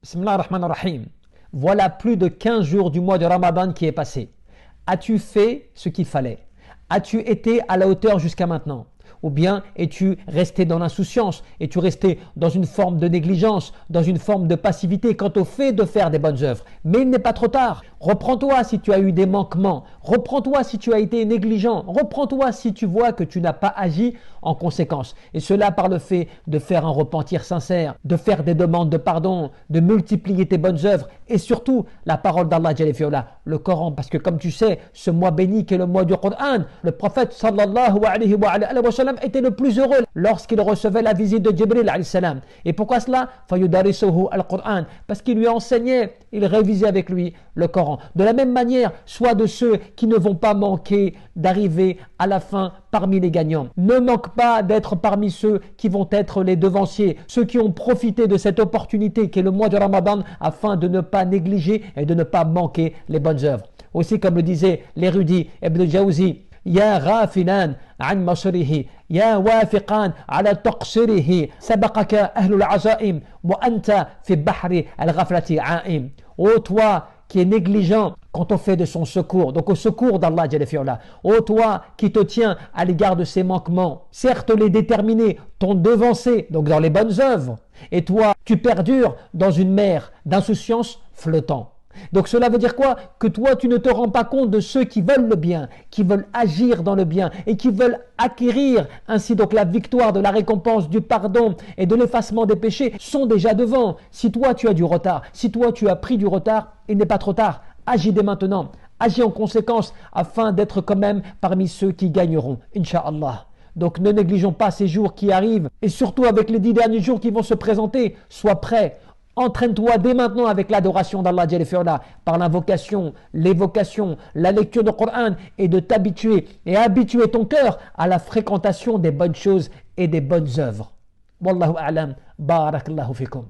Bismillah ar-Rahman ar-Rahim. Voilà plus de 15 jours du mois de Ramadan qui est passé. As-tu fait ce qu'il fallait? As-tu été à la hauteur jusqu'à maintenant? Ou bien es-tu resté dans l'insouciance? Es-tu resté dans une forme de négligence, dans une forme de passivité quant au fait de faire des bonnes œuvres? Mais il n'est pas trop tard. Reprends-toi si tu as eu des manquements. Reprends-toi si tu as été négligent. Reprends-toi si tu vois que tu n'as pas agi en conséquence. Et cela par le fait de faire un repentir sincère, de faire des demandes de pardon, de multiplier tes bonnes œuvres et surtout la parole d'Allah Jalla fi'oula, le Coran. Parce que comme tu sais, ce mois béni qui est le mois du Coran, le prophète sallallahu alayhi wa sallam était le plus heureux lorsqu'il recevait la visite de Jibril alayhi salam. Et pourquoi cela? Fayudarisuhu al-Qur'an, parce qu'il lui enseignait, il révisait avec lui le Coran. De la même manière, sois de ceux qui ne vont pas manquer d'arriver à la fin parmi les gagnants. Ne manque pas d'être parmi ceux qui vont être les devanciers, ceux qui ont profité de cette opportunité qui est le mois de Ramadan afin de ne pas négliger et de ne pas manquer les bonnes œuvres. Aussi, comme le disait l'érudit Ibn Jawzi, يا غافلا عن مصره يا وافقا على تقصيره سبقك أهل العزائم وأنت في بحر الغفلة عائم. Ô toi qui est négligent quant au fait de son secours, donc au secours d'Allah Jalla fi'oula. Ô toi qui te tiens à l'égard de ses manquements, certes les déterminés t'ont devancé, donc dans les bonnes œuvres, et toi tu perdures dans une mer d'insouciance flottant. Donc cela veut dire quoi? Que toi tu ne te rends pas compte de ceux qui veulent le bien, qui veulent agir dans le bien et qui veulent acquérir ainsi donc la victoire de la récompense, du pardon et de l'effacement des péchés sont déjà devant. Si toi tu as du retard, si toi tu as pris du retard, il n'est pas trop tard. Agis dès maintenant, agis en conséquence afin d'être quand même parmi ceux qui gagneront, Inch'Allah. Donc ne négligeons pas ces jours qui arrivent et surtout avec les 10 derniers jours qui vont se présenter, sois prêt. Entraîne-toi dès maintenant avec l'adoration d'Allah Jalla fi'oula, par l'invocation, l'évocation, la lecture du Coran et de t'habituer et habituer ton cœur à la fréquentation des bonnes choses et des bonnes œuvres. Wallahu a'lam, barakallahu fikum.